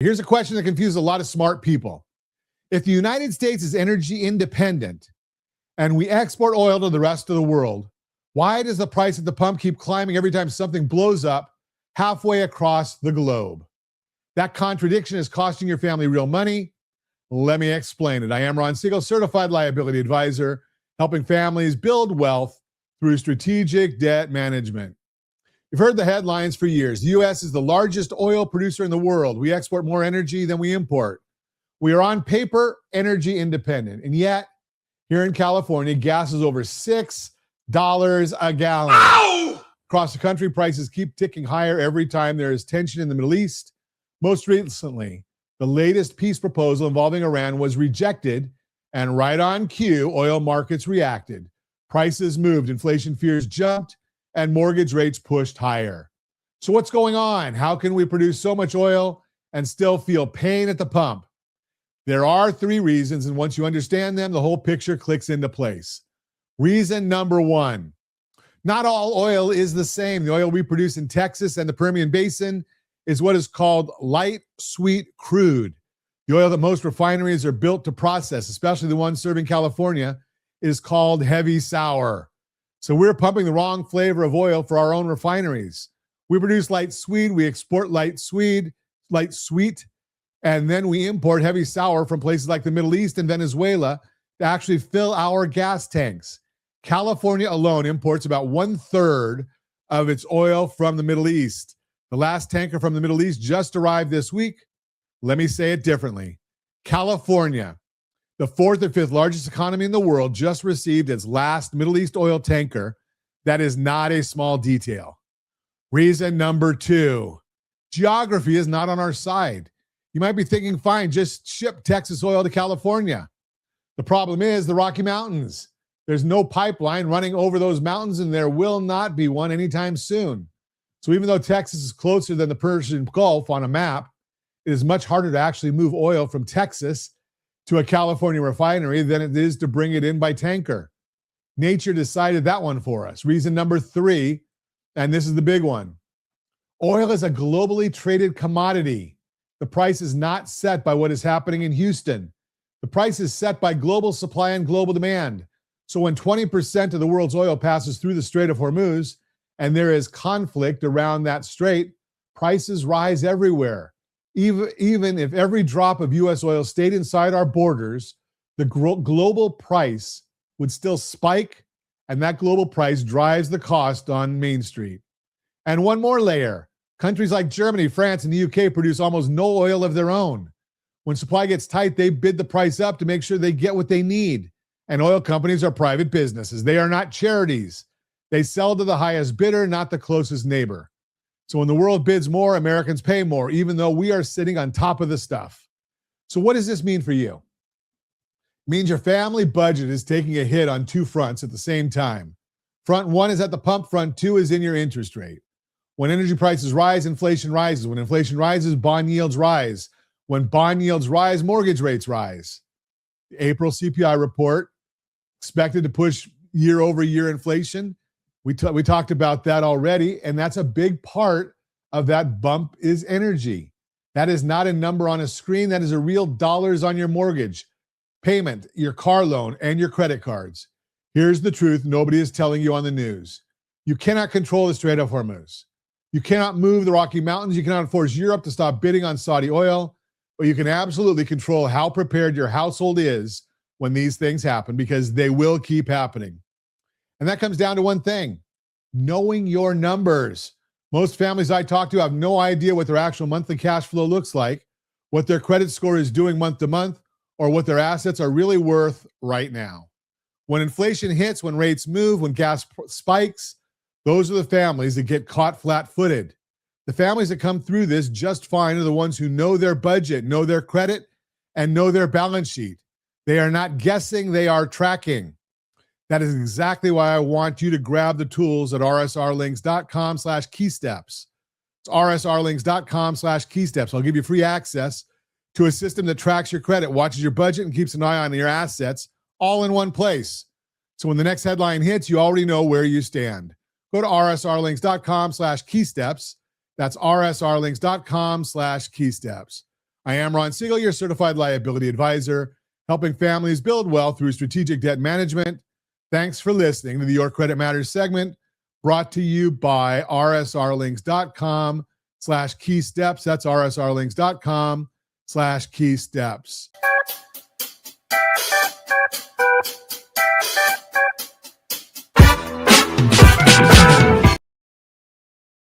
Here's a question that confuses a lot of smart people. If the United States is energy independent and we export oil to the rest of the world, why does the price at the pump keep climbing every time something blows up halfway across the globe? That contradiction is costing your family real money. Let me explain it. I am Ron Siegel, certified liability advisor, helping families build wealth through strategic debt management. You've heard the headlines for years. The U.S. is the largest oil producer in the world. We export more energy than we import. We are on paper energy independent. And yet, here in California, gas is over $6 a gallon. Ow! Across the country, prices keep ticking higher every time there is tension in the Middle East. Most recently, the latest peace proposal involving Iran was rejected, and right on cue, oil markets reacted. Prices moved, inflation fears jumped, and mortgage rates pushed higher. So what's going on? How can we produce so much oil and still feel pain at the pump? There are three reasons, and once you understand them, the whole picture clicks into place. Reason number one, not all oil is the same. The oil we produce in Texas and the Permian Basin is what is called light sweet crude. The oil that most refineries are built to process, especially the ones serving California, is called heavy sour. So we're pumping the wrong flavor of oil for our own refineries. We produce light sweet, we export light sweet, and then we import heavy sour from places like the Middle East and Venezuela to actually fill our gas tanks. California alone imports about 1/3 of its oil from the Middle East. The last tanker from the Middle East just arrived this week. Let me say it differently. California, the fourth or fifth largest economy in the world, just received its last Middle East oil tanker. That is not a small detail. Reason number two, geography is not on our side. You might be thinking, fine, just ship Texas oil to California. The problem is the Rocky Mountains. There's no pipeline running over those mountains, and there will not be one anytime soon. So even though Texas is closer than the Persian Gulf on a map, it is much harder to actually move oil from Texas to a California refinery than it is to bring it in by tanker. Nature decided that one for us. Reason number three, and this is the big one. Oil is a globally traded commodity. The price is not set by what is happening in Houston. The price is set by global supply and global demand. So when 20% of the world's oil passes through the Strait of Hormuz and there is conflict around that strait, prices rise everywhere. Even if every drop of U.S. oil stayed inside our borders, the global price would still spike, and that global price drives the cost on Main Street. And one more layer. Countries like Germany, France, and the UK produce almost no oil of their own. When supply gets tight, they bid the price up to make sure they get what they need. And oil companies are private businesses. They are not charities. They sell to the highest bidder, not the closest neighbor. So when the world bids more, Americans pay more, even though we are sitting on top of the stuff. So what does this mean for you? It means your family budget is taking a hit on two fronts at the same time. Front one is at the pump, front two is in your interest rate. When energy prices rise, inflation rises. When inflation rises, bond yields rise. When bond yields rise, mortgage rates rise. The April CPI report expected to push year-over-year inflation. We talked about that already, and that's a big part of that bump is energy. That is not a number on a screen. That is a real dollars on your mortgage payment, your car loan, and your credit cards. Here's the truth nobody is telling you on the news. You cannot control the Strait of Hormuz. You cannot move the Rocky Mountains. You cannot force Europe to stop bidding on Saudi oil, but you can absolutely control how prepared your household is when these things happen, because they will keep happening. And that comes down to one thing, knowing your numbers. Most families I talk to have no idea what their actual monthly cash flow looks like, what their credit score is doing month to month, or what their assets are really worth right now. When inflation hits, when rates move, when gas spikes, those are the families that get caught flat-footed. The families that come through this just fine are the ones who know their budget, know their credit, and know their balance sheet. They are not guessing, they are tracking. That is exactly why I want you to grab the tools at rsrlinks.com/keysteps. It's rsrlinks.com/keysteps. I'll give you free access to a system that tracks your credit, watches your budget, and keeps an eye on your assets all in one place. So when the next headline hits, you already know where you stand. Go to rsrlinks.com/keysteps. That's rsrlinks.com/keysteps. I am Ron Siegel, your certified liability advisor, helping families build wealth through strategic debt management. Thanks for listening to the Your Credit Matters segment, brought to you by rsrlinks.com/keysteps. That's rsrlinks.com/keysteps.